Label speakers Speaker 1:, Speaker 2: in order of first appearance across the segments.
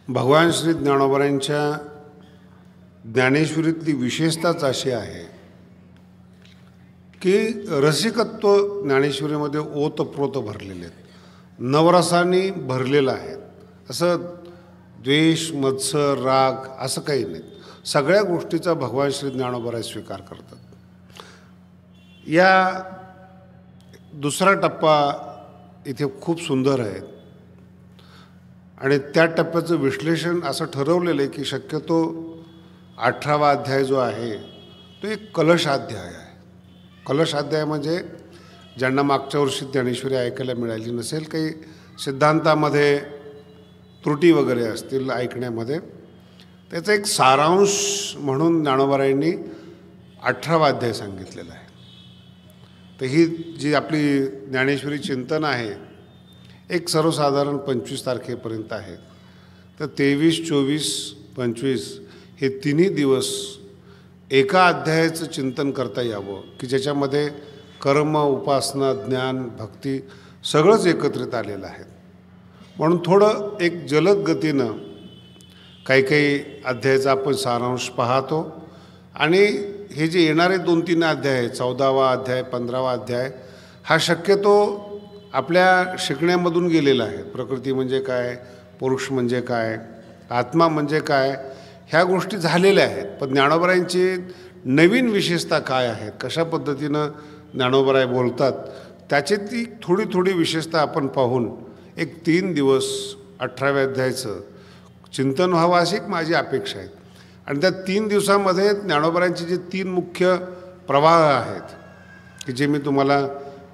Speaker 1: भगवान श्री ज्ञानोबरांच्या ज्ञानेश्वरीतली विशेषताच अशी आहे की रसिकत्व ज्ञानेश्वरीमध्ये ओतप्रोत भरलेले आहेत, नवरसांनी भरलेलं आहे. असं द्वेष, मत्सर, राग असं काही नाही. सगळ्या गोष्टीचा भगवान श्री ज्ञानोबराय स्वीकार करतात. या दुसरा टप्पा इथे खूप सुंदर आहे आणि त्या टप्प्याचं विश्लेषण असं ठरवलेलं आहे की शक्यतो 18वा अध्याय जो आहे तो एक कलशाध्याय आहे. कलशाध्याय म्हणजे ज्यांना मागच्या वर्षी ज्ञानेश्वरी ऐकायला मिळाली नसेल, काही सिद्धांतामध्ये त्रुटी वगैरे असतील ऐकण्यामध्ये, त्याचा एक सारांश म्हणून ज्ञानोबरायांनी 18वा अध्याय सांगितलेला आहे. तर ही जी आपली ज्ञानेश्वरी चिंतन आहे एक सर्वसाधारण 25 तारखेपर्यंत आहे. तर 23, 24, 25 हे तिन्ही दिवस एका अध्यायाचं चिंतन करता यावं की ज्याच्यामध्ये कर्म, उपासना, ज्ञान, भक्ती सगळंच एकत्रित आलेलं आहे. म्हणून थोडं एक जलद गतीनं काही अध्यायाचा आपण सारांश पाहतो आणि हे जे येणारे 2-3 अध्याय आहे, 14वा अध्याय, 15वा अध्याय, हा शक्यतो आपल्या शिकण्यामधून गेलेला आहे. प्रकृती म्हणजे काय, पुरुष म्हणजे काय, आत्मा म्हणजे काय, ह्या गोष्टी झालेल्या आहेत. पण ज्ञानोबरायांची नवीन विशेषता काय आहेत, कशा पद्धतीनं ज्ञानोबराय बोलतात, त्याची ती थोडी विशेषता आपण पाहून एक 3 दिवस 18व्या अध्यायाचं चिंतन व्हावं अशी माझी अपेक्षा आहे. आणि त्या 3 दिवसामध्ये ज्ञानोबरायांचे जे 3 मुख्य प्रवाह आहेत की जे मी तुम्हाला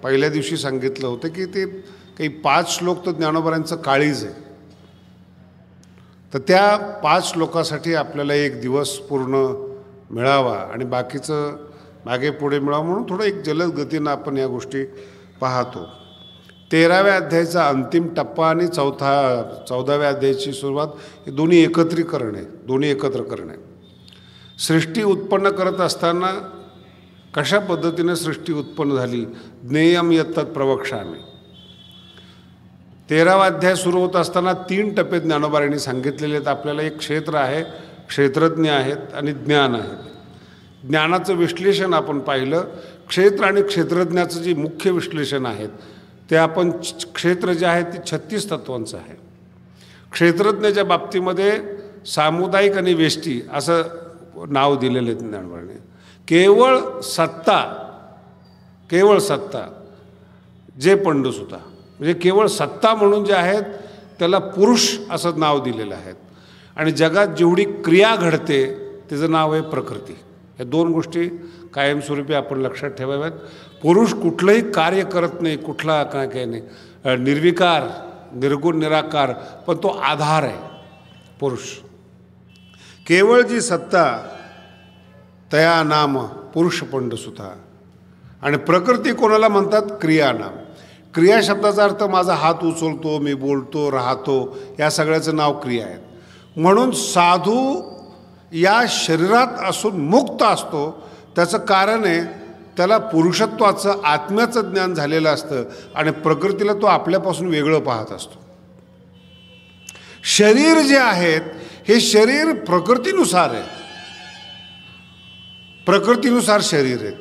Speaker 1: पहिल्या दिवशी सांगितलं होतं की ते काही 5 श्लोक तर ज्ञानोबरायांचं काळीज आहे. तर त्या 5 श्लोकासाठी आपल्याला एक दिवस पूर्ण मिळावा आणि बाकीचं मागे पुढे मिळावं म्हणून थोडं एक जलद गतीनं आपण या गोष्टी पाहतो. 13व्या अध्यायाचा अंतिम टप्पा आणि 14व्या अध्यायाची सुरुवात हे दोन्ही एकत्र करणे. सृष्टी उत्पन्न करत असताना कशा पद्धतीने सृष्टी उत्पन्न झाली, ज्ञेयम यत्तत् प्रवक्ष्यामि. 13वा अध्याय सुरू होत असताना 3 टप्पे ज्ञानोबरायांनी सांगितलेले आहेत. आपल्याला एक क्षेत्र आहे, क्षेत्रज्ञ आहेत आणि ज्ञान आहेत. ज्ञानाचं विश्लेषण आपण पाहिलं. क्षेत्र आणि क्षेत्रज्ञाचं जे मुख्य विश्लेषण आहेत ते आपण क्षेत्र जे आहे ते 36 तत्वांचं आहे. क्षेत्रज्ञाच्या बाबतीमध्ये सामुदायिक आणि वेष्टी असं नाव दिलेलं आहे ज्ञानोबरायांनी. केवळ सत्ता जे पंडसुता म्हणजे केवळ सत्ता म्हणून जे आहेत त्याला पुरुष असं नाव दिलेलं आहे. आणि जगात जेवढी क्रिया घडते त्याचं नाव आहे प्रकृती. या 2 गोष्टी कायमस्वरूपी आपण लक्षात ठेवाव्यात. पुरुष कुठलंही कार्य करत नाही, कुठला काय नाही, निर्विकार, निर्गुण, निराकार, पण तो आधार आहे पुरुष. केवळ जी सत्ता तया नाम पुरुष पंडसुता. आणि प्रकृती कोणाला म्हणतात, क्रियानाम. क्रिया शब्दाचा अर्थ माझा हात उचलतो, मी बोलतो, राहतो, या सगळ्याचं नाव क्रिया आहे. म्हणून साधू या शरीरात असून मुक्त असतो. त्याचं कारण आहे त्याला पुरुषत्वाचं, आत्म्याचं ज्ञान झालेलं असतं आणि प्रकृतीला तो आपल्यापासून वेगळं पाहत असतो. शरीर जे आहेत हे शरीर प्रकृतीनुसार आहे, प्रकृतीनुसार शरीर आहेत.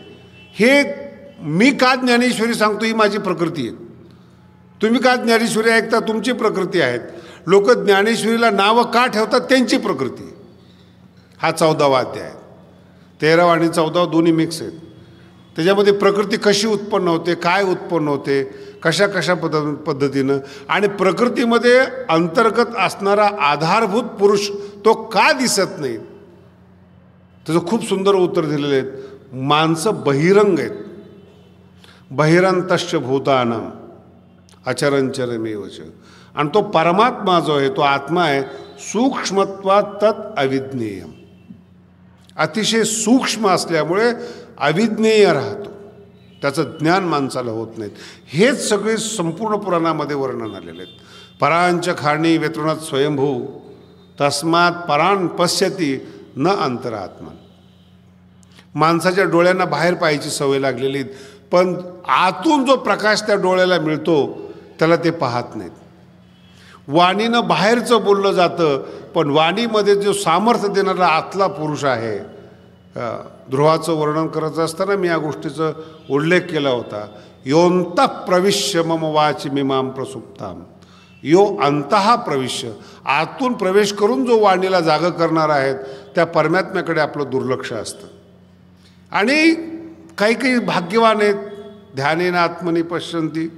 Speaker 1: हे मी का ज्ञानेश्वरी सांगतो ही माझी प्रकृती आहे. तुम्ही का ज्ञानेश्वरी ऐकता, तुमची प्रकृती आहेत. लोक ज्ञानेश्वरीला नावं का ठेवतात, त्यांची प्रकृती. हा 14वा अध्याय आहे. 13वा आणि 14वा दोन्ही मिक्स आहेत. त्याच्यामध्ये प्रकृती कशी उत्पन्न होते, काय उत्पन्न होते, कशा पद्धतीनं, आणि प्रकृतीमध्ये अंतर्गत असणारा आधारभूत पुरुष तो का दिसत नाही, त्याचं खूप सुंदर उत्तर दिलेलं आहे. माणसं बहिरंग आहेत. बहिरंतश्च भूतानाम अचरंचरमेवच. आणि तो परमात्मा जो आहे, तो आत्मा आहे, सूक्ष्मत्वात तत् अविज्ञेयम. अतिशय सूक्ष्म असल्यामुळे अविज्ञेय राहतो, त्याचं ज्ञान माणसाला होत नाहीत. हेच सगळे संपूर्ण पुराणामध्ये वर्णन आलेले आहेत. परांच खाणी वेतृणात स्वयंभू तस्मात परान पश्यती न अंतरात्मा. माणसाच्या डोळ्यांना बाहेर पाहायची सवय लागलेली, पण आतून जो प्रकाश त्या डोळ्याला मिळतो त्याला ते पाहत नाहीत. वाणीनं बाहेरचं बोललं जातं, पण वाणीमध्ये जो सामर्थ्य देणारा आतला पुरुष आहे, ध्रुवाचं वर्णन करायचं असताना मी या गोष्टीचा उल्लेख केला होता. योऽन्तः प्रविश्य मम वाचि मिमां प्रसुप्ताम. यो अंतः प्रविश्य, आतून प्रवेश करून जो वाणीला जागं करणार आहेत, त्या परमात्म्याकडे आपलं दुर्लक्ष असतं. आणि काही काही भाग्यवान आहेत, ध्यानेन आत्मनी पश्यन्ति,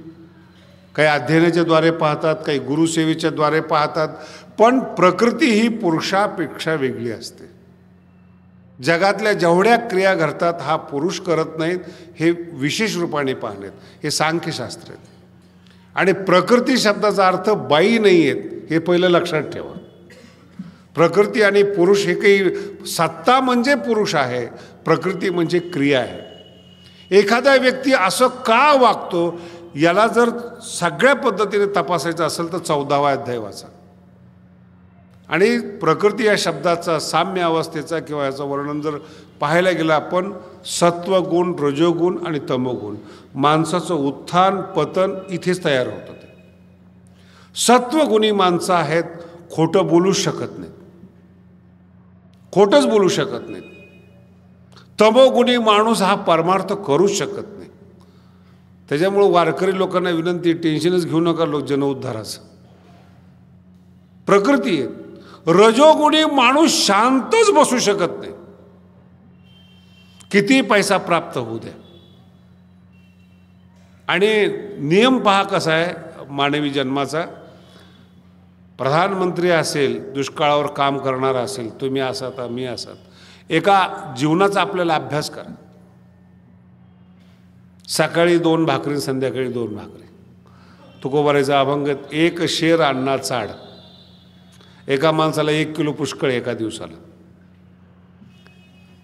Speaker 1: काही अध्ययनाच्या द्वारे पाहतात, काही गुरुसेवेच्या द्वारे पाहतात. पण प्रकृती ही पुरुषापेक्षा वेगळी असते. जगातल्या जेवढ्या क्रिया घडतात हा पुरुष करत नाहीत, हे विशेष रूपाने पाहण्यात, हे सांख्यशास्त्र आहेत. आणि प्रकृती शब्दाचा अर्थ बाई नाही आहेत, हे पहिलं लक्षात ठेवा. प्रकृती आणि पुरुष हे काही, सत्ता म्हणजे पुरुष आहे, प्रकृती म्हणजे क्रिया आहे. एखादा व्यक्ती असं का वागतो, याला जर सगळ्या पद्धतीने तपासायचं असेल तर 14वा अध्याय वाचा. आणि प्रकृती या शब्दाचा, साम्य अवस्थेचा किंवा याचं वर्णन जर पाहायला गेलं आपण, सत्वगुण, रजोगुण आणि तमोगुण, माणसाचं उत्थान पतन इथेच तयार होतं. ते सत्वगुणी माणसं आहेत, खोटं बोलूच शकत नाहीत, खोटंच बोलू शकत नाहीत. तमोगुणी माणूस हा परमार्थ करूच शकत नाही. त्याच्यामुळं वारकरी लोकांना विनंती, टेन्शनच घेऊ नका लोक जनउद्धाराचं. प्रकृती आहे. रजोगुणी माणूस शांतच बसू शकत नाही, किती पैसा प्राप्त होऊ द्या. आणि नियम पहा कसा आहे मानवी जन्माचा. प्रधानमंत्री असेल, दुष्काळावर काम करणारा असेल, तुम्ही असात मी असात, एका जीवनाचा आपल्याला अभ्यास करा. सकाळी 2 भाकरी, संध्याकाळी 2 भाकरी. तुकोबारायचा अभंग, एक शेर अण्णा चाड. एका माणसाला 1 किलो पुष्कळ एका दिवसाला.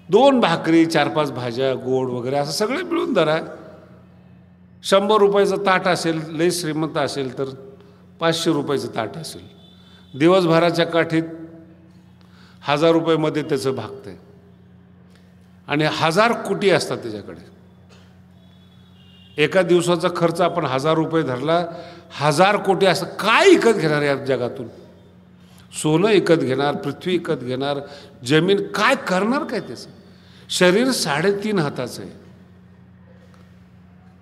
Speaker 1: 2 भाकरी, 4-5 भाज्या, गोड वगैरे असं सगळे मिळून धरा. 100 रुपयाचं ताट असेल, लई श्रीमंत असेल तर 500 रुपयाचं ताट असेल. दिवसभराच्या काठीत 1000 रुपयामध्ये त्याचं भागतंय. आणि 1000 कोटी असतात त्याच्याकडे. एका दिवसाचा खर्च आपण 1000 रुपये धरला, 1000 कोटी. असं काय विकत घेणार या जगातून? सोनं विकत घेणार, पृथ्वी विकत घेणार, जमीन काय करणार काय त्याचं? शरीर 3.5 हाताचं आहे.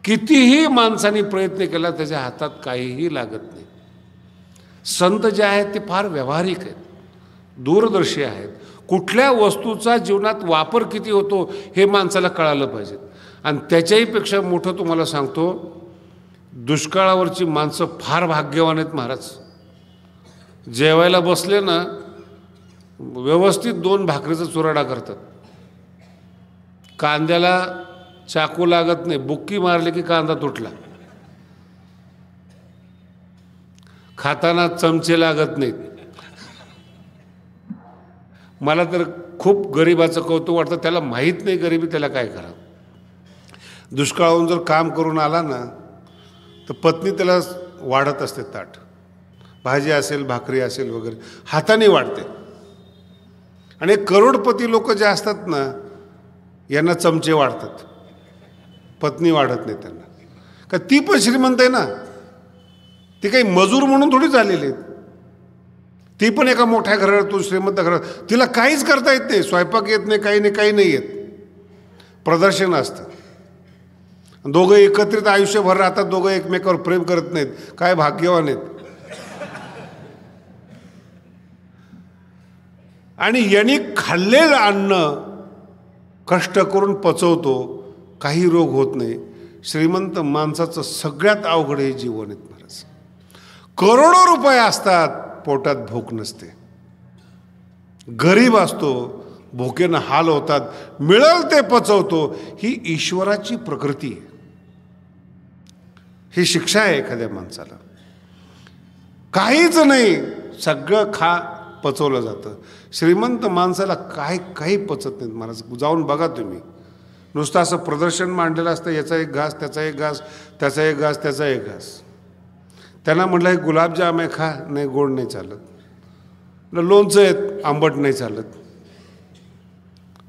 Speaker 1: कितीही माणसाने प्रयत्न केला त्याच्या हातात काहीही लागत नाही. संत जे आहेत ते फार व्यावहारिक आहेत, दूरदर्शी आहेत. कुठल्या वस्तूचा जीवनात वापर किती होतो हे माणसाला कळालं पाहिजे. आणि त्याच्याही पेक्षा मोठं तुम्हाला सांगतो, दुष्काळावरची माणसं फार भाग्यवान आहेत महाराज. जेवायला बसले ना, व्यवस्थित 2 भाकरीचा चुराडा करतात. कांद्याला चाकू लागत नाही, बुक्की मारली की कांदा तुटला. खाताना चमचे लागत नाहीत. मला तर खूप गरिबाचं कौतुक वाटतं, त्याला माहीत नाही गरिबी त्याला काय करा. दुष्काळाहून जर काम करून आला ना, तर पत्नी त्याला वाढत असते ताट. भाजी असेल, भाकरी असेल वगैरे हाताने वाढते. आणि करोडपती लोक जे असतात ना, यांना चमचे वाढतात, पत्नी वाढत नाही त्यांना. का ती पण श्रीमंत आहे ना, ती काही मजूर म्हणून थोडी झालेली आहेत. ती पण एका मोठ्या घरातून, श्रीमंत घरात, तिला काहीच करता येत नाही, स्वयंपाक येत नाही, काही नाही येत. प्रदर्शन असतं. दोघं एकत्रित आयुष्यभर राहतात, दोघं एकमेकावर प्रेम करत नाहीत. काय भाग्यवान आहेत. आणि यांनी खाल्लेलं अन्न कष्ट करून पचवतो, काही रोग होत नाही. श्रीमंत माणसाचं सगळ्यात अवघड हे जीवन आहेत महाराज. करोडो रुपये असतात, पोटात भूक नसते. गरीब असतो, भुकेनं हाल होतात, मिळेल ते पचवतो. ही ईश्वराची प्रकृती आहे. ही शिक्षा आहे एखाद्या माणसाला. काहीच नाही, सगळं पचवलं जातं. श्रीमंत माणसाला काही पचत नाहीत महाराज. जाऊन बघा तुम्ही, नुसतं असं प्रदर्शन मांडलेलं असतं, याचा एक घास, त्याचा एक घास, त्याचा एक घास, त्याचा एक घास. त्यांना म्हटलं हे गुलाबजाम आहे, खा. नाही, गोड नाही चालत. लोणचं आहेत, आंबट नाही चालत.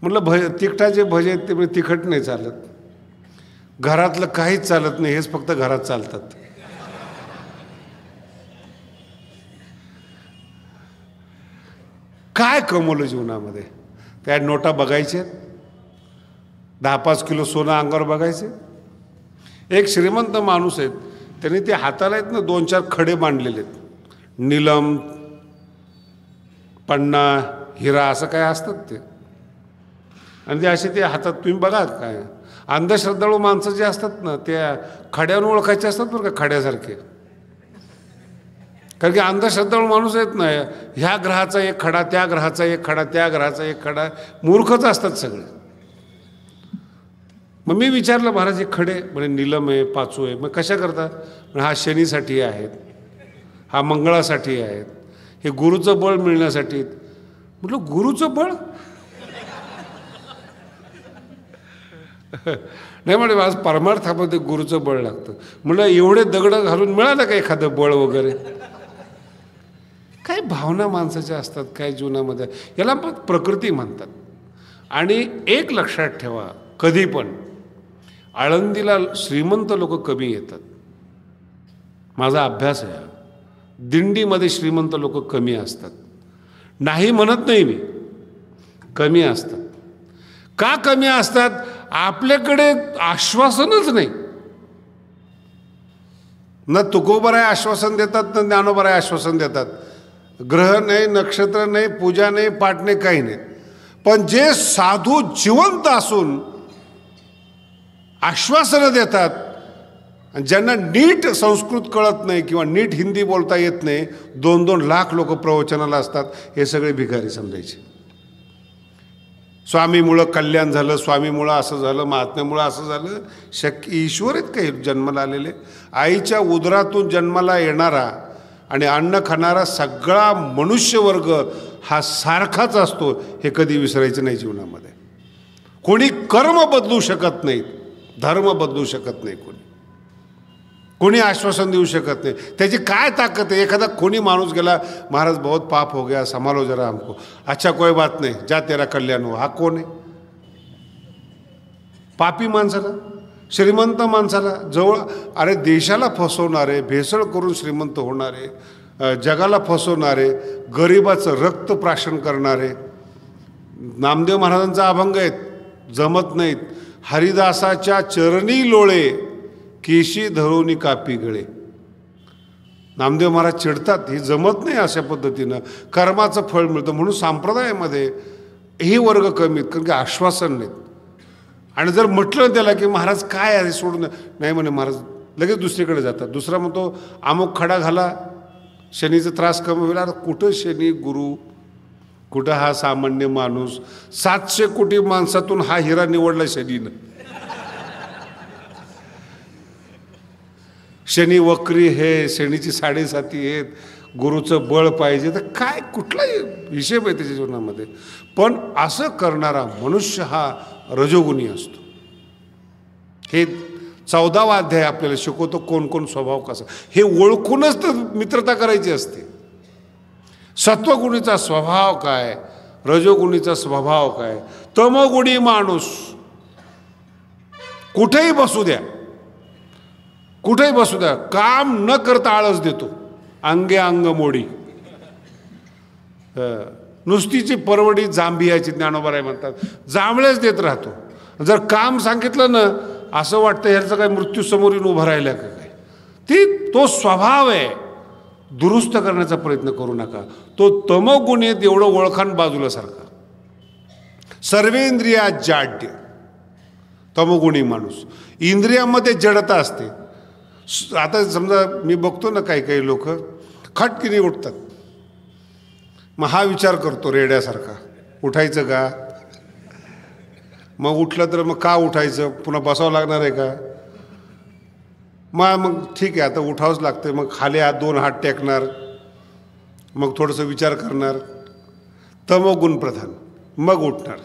Speaker 1: म्हटलं तिखटाचे भजे आहेत, ते तिखट नाही चालत. घरातलं काहीच चालत नाही, हेच फक्त घरात चालतात. काय कमवलं जीवनामध्ये? त्या नोटा बघायचे, 10-5 किलो सोनं अंगावर बघायचे. एक श्रीमंत माणूस आहेत, त्यांनी ते हाताला आहेत ना 2-4 खडे बांधलेले आहेत, नीलम, पन्ना, हिरा असं काय असतात ते, आणि ते असे ते हातात तुम्ही बघा. काय अंधश्रद्धाळू माणसं जे असतात ना, त्या खड्यावर ओळखायचे असतात बरं का, खड्यासारखे. कारण की अंधश्रद्धाळू माणूस आहेत ना, ह्या ग्रहाचा एक खडा, त्या ग्रहाचा एक खडा, त्या ग्रहाचा एक खडा, मूर्खच असतात सगळे. मग मी विचारलं, महाराज हे खडे? म्हणे नीलम आहे, पाचू आहे. मग कशा करता? हा शनीसाठी आहेत, हा मंगळासाठी आहेत, हे गुरुचं बळ मिळण्यासाठी. म्हटलं गुरुचं बळ? नाही म्हणे, आज परमार्थामध्ये गुरुचं बळ लागतं. म्हटलं एवढे दगडं घालून मिळालं का एखादं बळ वगैरे? काय भावना माणसाच्या असतात काय जीवनामध्ये, याला मग प्रकृती म्हणतात. आणि एक लक्षात ठेवा, कधी पण आळंदीला श्रीमंत लोक कमी येतात. माझा अभ्यास आहे. दिंडीमध्ये श्रीमंत लोक कमी असतात. नाही म्हणत नाही मी, कमी असतात. का कमी असतात? आपल्याकडे आश्वासनच नाही. न तुकोबराय आश्वासन देतात, न ज्ञानोबराय आश्वासन देतात. ग्रह नाही, नक्षत्र नाही, पूजा नाही, पाठ नाही, काही नाही. पण जे साधू जिवंत असून आश्वासनं देतात, ज्यांना नीट संस्कृत कळत नाही किंवा नीट हिंदी बोलता येत नाही, 2-2 लाख लोक प्रवचनाला असतात, हे सगळे भिकारी समजायचे. स्वामीमुळं कल्याण झालं, स्वामीमुळं असं झालं, महात्म्यामुळं असं झालं. शक्य ईश्वर आहेत काही जन्माला आलेले? आईच्या उदरातून जन्माला येणारा आणि अन्न खाणारा सगळा मनुष्यवर्ग हा सारखाच असतो, हे कधी विसरायचं नाही जीवनामध्ये. कोणी कर्म बदलू शकत नाही, धर्म बदलू शकत नाही, कोणी आश्वासन देऊ शकत नाही. त्याची काय ताकद आहे? एखादा कोणी माणूस गेला, महाराज बहुत पाप हो गया, संभालो जरा हमको. अच्छा कोई बात नाही, जा तेरा कल्याण हो. हा कोण आहे? पापी माणसाला, श्रीमंत माणसाला जवळ, अरे देशाला फसवणारे, भेसळ करून श्रीमंत होणारे, जगाला फसवणारे, गरिबाचं रक्त प्राशन करणारे. नामदेव महाराजांचा अभंग आहेत, जमत नाहीत. हरिदासाच्या चरणी लोळे, केशी धरुनी कापी गळे. नामदेव महाराज चिडतात, ही जमत नाही अशा पद्धतीनं, कर्माचं फळ मिळतं. म्हणून संप्रदायामध्ये हे वर्ग कमीत, कारण की आश्वासन नाहीत. आणि जर म्हटलं त्याला की महाराज काय आहे सोडून, नाही म्हणे महाराज, लगेच दुसरीकडे जातात. दुसरा म्हणतो अमुक खडा घाला, शनीचा त्रास कमी होईल. आता कुठं शनी गुरु, कुठं हा सामान्य माणूस? 700 कोटी माणसातून हा हिरा निवडला शनीनं. शनी वक्री हे, शनीची 7.5 आहेत, गुरुचं बळ पाहिजे. तर काय कुठला हिशेब आहे त्याच्या जीवनामध्ये? पण असं करणारा मनुष्य हा रजोगुणी असतो. हे 14वा अध्याय आपल्याला शिकवतो कोण कोण स्वभाव कसा. हे ओळखूनच तर मित्रता करायची असते. सत्वगुणीचा स्वभाव काय, रजोगुणीचा स्वभाव काय. तमोगुणी माणूस कुठेही बसू द्या, कुठेही बसू द्या, काम न करता आळस देतो, अंगे अंग मोडी. नुसतीची परवडी जांभियाची, ज्ञानोबराय म्हणतात, जांभळेच देत राहतो. जर काम सांगितलं ना, असं वाटतं ह्याचं काय मृत्यू समोर येऊन उभं राहिलं का काय. तो स्वभाव आहे, दुरुस्त करण्याचा प्रयत्न करू नका. तो तमोगुणी आहे, एवढं ओळखान बाजूला सारखा. सर्वेंद्रिया जाड्य, तमोगुणी माणूस. इंद्रियामध्ये जडता असते. आता समजा मी बघतो ना, काही काही लोक खटकीने उठतात, मग हा विचार करतो रेड्यासारखा, उठायचं का? मग उठलं तर मग का उठायचं, पुन्हा बसावं लागणार आहे का? मग ठीक आहे, आता उठावंच लागतं. मग खाली 2 हात टेकणार, मग थोडंसं विचार करणार, तमोगुण प्रधान, मग उठणार.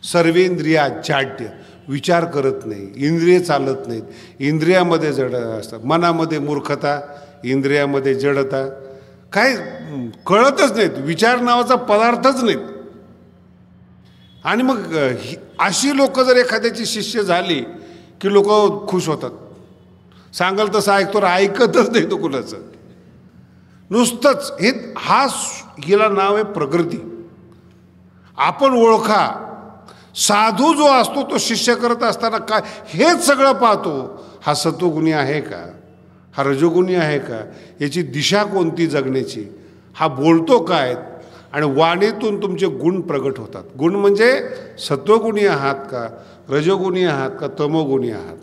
Speaker 1: सर्वेंद्रिया जाड्य, विचार करत नाही, इंद्रिय चालत नाहीत, इंद्रियामध्ये जड असतात. मनामध्ये मूर्खता, इंद्रियामध्ये जडता, काय कळतच नाहीत, विचार नावाचा पदार्थच नाहीत. आणि मग अशी लोक जर एखाद्याची शिष्य झाली की लोक खुश होतात. सांगाल तसं ऐकतो, ऐकतच नाही तो कुणाचं. नुसतंच हे हिला नाव आहे प्रकृती. आपण ओळखा, साधू जो असतो तो शिष्य करत असताना काय हेच सगळं पाहतो. हा सत्वगुणी आहे का, हा रजोगुणी आहे का, याची दिशा कोणती जगण्याची, हा बोलतो काय, आणि वाणीतून तुमचे गुण प्रगट होतात. गुण म्हणजे सत्वगुणी आहात का, रजोगुणी आहात का, तमोगुणी आहात.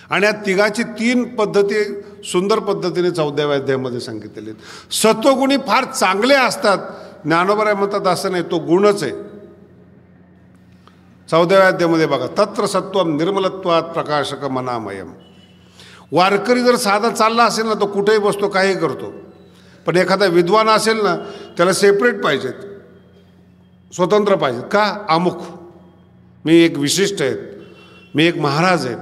Speaker 1: आणि या तिघाची 3 पद्धती सुंदर पद्धतीने 14व्या अध्यायामध्ये सांगितलेले आहेत. सत्वगुणी फार चांगले असतात. ज्ञानोबराय म्हणतात असं नाही, तो गुणच आहे. 14व्या अध्यायामध्ये बघा, तत्र सत्वम निर्मलत्वात प्रकाशक मनामयम. वारकरी जर साधा चालला असेल ना, तो कुठेही बसतो, काही करतो. पण एखादा विद्वान असेल ना, त्याला सेपरेट पाहिजेत, स्वतंत्र पाहिजेत. का? अमुक मी एक विशिष्ट आहेत, मी एक महाराज आहेत,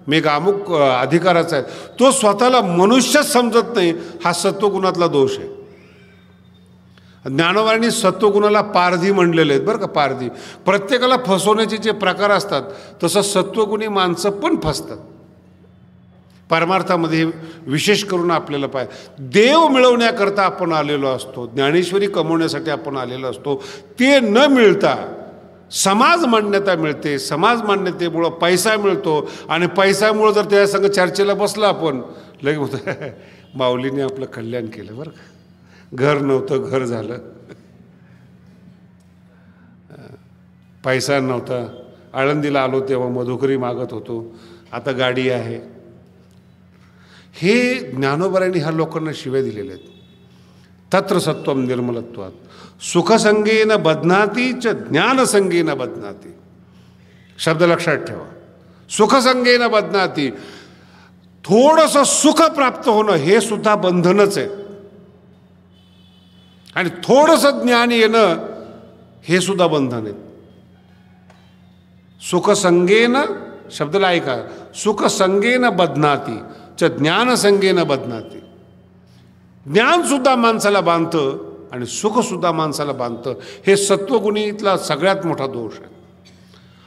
Speaker 1: मी एक अमुक अधिकाराचा आहे. तो स्वतःला मनुष्यच समजत नाही. हा सत्वगुणातला दोष आहे. ज्ञानोबांनी सत्वगुणाला पारधी म्हणलेले आहेत बरं का. पारधी प्रत्येकाला फसवण्याचे जे प्रकार असतात, तसं सत्वगुणी माणसं पण फसतात. परमार्थामध्ये विशेष करून आपल्याला देव मिळवण्याकरता आपण आलेलो असतो, ज्ञानेश्वरी कमवण्यासाठी आपण आलेलो असतो. ते न मिळता समाज मान्यता मिळते. समाज मान्यतेमुळं पैसा मिळतो, आणि पैशामुळं जर त्या संग चर्चेला बसलं आपण, लगे होतं माऊलीने आपलं कल्याण केलं बरं का. घर नव्हतं, घर झालं. पैसा नव्हता, आळंदीला आलो तेव्हा मधुकरी मागत होतो, आता गाडी आहे. हे ज्ञानोबरांनी ह्या लोकांना शिव्या दिलेल्या आहेत. तत्र सत्वम निर्मलत्वात सुखसंगेन बध्नाती च ज्ञानसंगेन बध्नाती. शब्द लक्षात ठेवा. सुखसंगेन बध्नाती, थोडंसं सुख प्राप्त होणं हे सुद्धा बंधनच आहे. आणि थोडंसं ज्ञान येणं हे सुद्धा बंधन आहे. सुखसंगेन, शब्दला ऐका, सुखसंगेन बध्नाती च ज्ञानसंगेन बध्नाती. ज्ञानसुद्धा माणसाला बांधतं आणि सुखसुद्धा माणसाला बांधतं. हे सत्वगुणीतला सगळ्यात मोठा दोष आहे.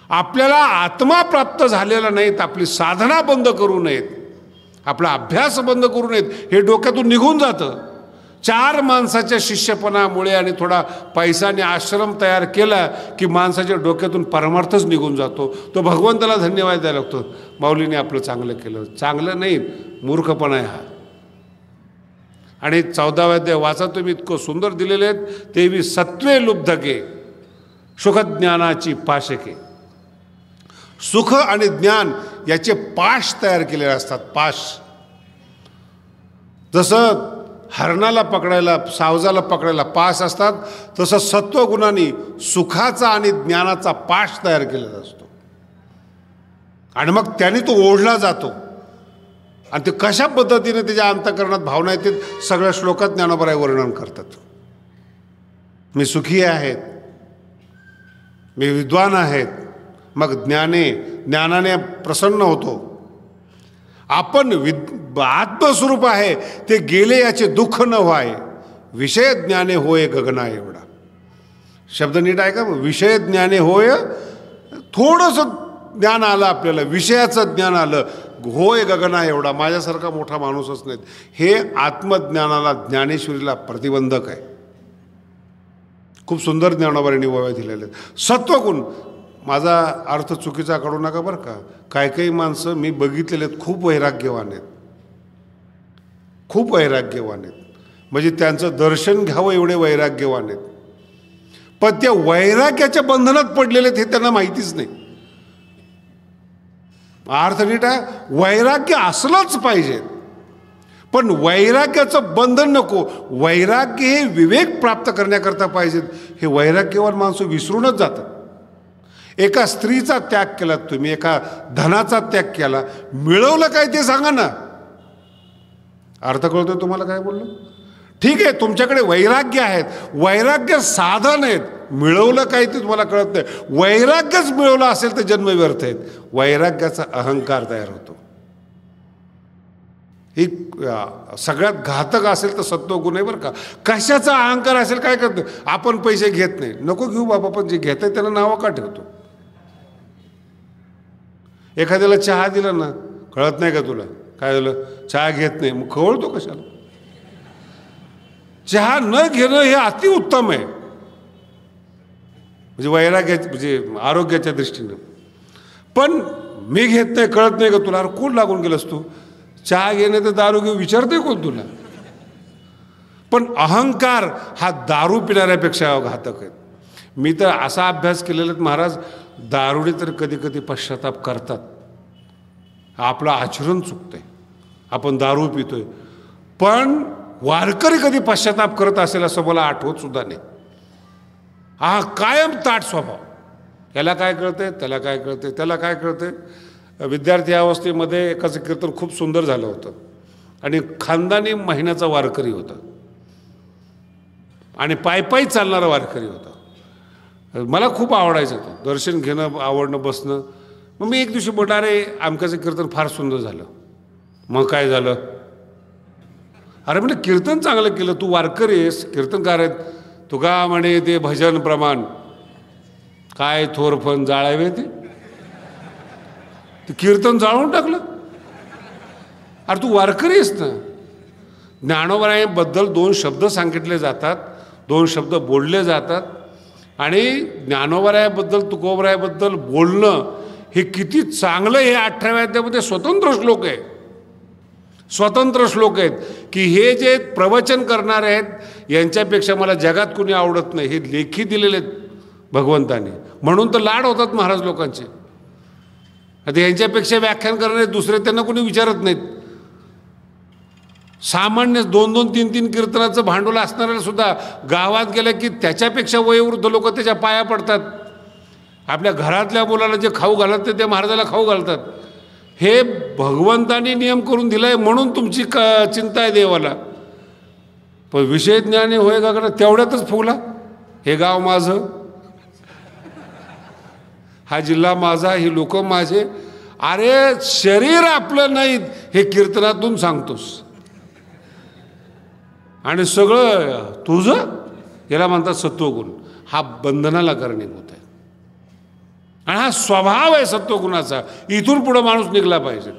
Speaker 1: आपल्याला आत्मा प्राप्त झालेला नाहीत, आपली साधना बंद करू नयेत, आपला अभ्यास बंद करू नयेत, हे डोक्यातून निघून जातं. 4 माणसाच्या शिष्यपणामुळे आणि थोडा पैशाने आश्रम तयार केला की माणसाच्या डोक्यातून परमार्थच निघून जातो. तो भगवंताला धन्यवाद द्यायला लागतो, माऊलीने आपलं चांगलं केलं. चांगलं नाही, मूर्खपणा आहे हा. आणि 14व्या अध्याय वाचा तुम्ही, इतकं सुंदर दिलेले आहेत. 23 सत्वे लुब्धके सुखज्ञानाची पाशके. सुख आणि ज्ञान याचे पाश तयार केलेले असतात. पाश जसं हरणाला पकडायला, सावजाला पकडायला पाश असतात, तसं सत्वगुणांनी सुखाचा आणि ज्ञानाचा पाश तयार केलेला असतो. आणि मग त्याने तो ओढला जातो. आणि ते कशा पद्धतीने त्याच्या अंतःकरणात भावना येते, सगळ्या श्लोकात ज्ञानोबराय वर्णन करतात. मी सुखी आहेत, मी विद्वान आहेत. मग ज्ञानाने प्रसन्न होतो. आपण आत्मस्वरूप आहे, ते गेले याचे दुःख न व्हाय, विषय ज्ञाने होय गगना एवढा. शब्द नीट आहे का? विषय ज्ञाने होय, थोडंसं ज्ञान आलं आपल्याला, विषयाचं ज्ञान आलं, होय गगना एवढा. माझ्यासारखा मोठा माणूसच नाहीत. हे आत्मज्ञानाला, ज्ञानेश्वरीला प्रतिबंधक आहे. खूप सुंदर ज्ञानोबांनी वव्या दिलेले आहेत. सत्वगुण, माझा अर्थ चुकीचा काढू नका बरं का. काही माणसं मी बघितलेले आहेत, खूप वैराग्यवान आहेत, खूप वैराग्यवान आहेत. म्हणजे त्यांचं दर्शन घ्यावं एवढे वैराग्यवान आहेत. पण त्या वैराग्याच्या बंधनात पडलेले आहेत हे त्यांना माहितीच नाही. अर्थ नीट आहे, वैराग्य असलंच पाहिजे, पण वैराग्याचं बंधन नको. वैराग्य हे विवेक प्राप्त करण्याकरता पाहिजेत. हे वैराग्यवान माणसं विसरूनच जातात. एका स्त्रीचा त्याग केला तुम्ही, एका धनाचा त्याग केला, मिळवलं काय ते सांगा ना. अर्थ कळतोय तुम्हाला काय बोललो? ठीक आहे, तुमच्याकडे वैराग्य आहेत, वैराग्य साधन आहेत, मिळवलं काय ते तुम्हाला कळत नाही. वैराग्यच मिळवलं असेल तर जन्म व्यर्थ आहेत. वैराग्याचा अहंकार तयार होतो. ही सगळ्यात घातक असेल तर सत्वगुण आहे बरं का. कशाचा अहंकार असेल काय करतो आपण? पैसे घेत नाही, नको घेऊ बाबा, पण जे घेत आहे त्याला नावं का ठेवतो? एखाद्याला चहा दिला ना, कळत नाही का तुला काय झालं? चहा घेत नाही, मग खवळतो कशाला? चहा न घेणं हे अतिउत्तम आहे, म्हणजे वैराग्याच्या म्हणजे आरोग्याच्या दृष्टीनं. पण मी घेत नाही, कळत नाही का तुला? अरे कोण लागून गेलंस तू? चहा घेणे तर दारू घेऊ विचारते कोण तुला? पण अहंकार हा दारू पिणाऱ्यापेक्षा घातक आहे. मी तर असा अभ्यास केलेला आहे महाराज, दारुडे तर कधी कधी पश्चाताप करतात, आपलं आचरण चुकतंय, आपण दारू पितोय, पण वारकरी कधी पश्चाताप करत असेल असं मला आठवत सुद्धा नाही. हा कायम ताट स्वभाव, याला काय कळतंय, त्याला काय कळतंय, त्याला काय कळतंय. विद्यार्थी अवस्थेमध्ये एकाचं कीर्तन खूप सुंदर झालं होतं आणि खानदानी महिन्याचा वारकरी होता आणि पायी चालणारा वारकरी होता. मला खूप आवडायचं तो, दर्शन घेणं, आवडणं, बसणं. मग मी एक दिवशी म्हटलं, अरे आमच्याचं कीर्तन फार सुंदर झालं. मग काय झालं? अरे म्हणजे कीर्तन चांगलं केलं, तू वारकरी आहेस, कीर्तनकार आहेत, तुका म्हणे ते भजन प्रमाण काय थोरफण जाळावे ते कीर्तन जाळून टाकलं. अरे तू वारकरी आहेस ना. ज्ञानोबाबद्दल 2 शब्द सांगितले जातात, 2 शब्द बोलले जातात आणि ज्ञानोबाबद्दल तुकोबाबद्दल बोलणं हे किती चांगलं. हे 18व्या अध्यायामध्ये स्वतंत्र श्लोक आहे, स्वतंत्र श्लोक आहेत की हे जे प्रवचन करणारे आहेत यांच्यापेक्षा मला जगात कुणी आवडत नाही, हे लेखी दिलेले आहेत भगवंताने. म्हणून तर लाड होतात महाराज लोकांचे. आता यांच्यापेक्षा व्याख्यान करणारे दुसरे त्यांना कोणी विचारत नाहीत. सामान्य 2-2, 3-3 कीर्तनाचं भांडवल असणाऱ्याला सुद्धा गावात गेलं की त्याच्यापेक्षा वयोवृद्ध लोक त्याच्या पाया पडतात. आपल्या घरातल्या मुलाला जे खाऊ घालत ते महाराजाला खाऊ घालतात. हे भगवंतानी नियम करून दिलाय म्हणून तुमची चिंता आहे देवाला. पण विषय ज्ञानी होय का तेवढ्यातच फुगला. हे गाव माझं, हा जिल्हा माझा, ही लोक माझे. अरे शरीर आपलं नाहीत हे कीर्तनातून सांगतोस आणि सगळं तुझं. याला म्हणतात सत्वगुण. हा बंधनाला कारणीभूत आहे आणि हा स्वभाव आहे सत्वगुणाचा. इथून पुढे माणूस निघला पाहिजे.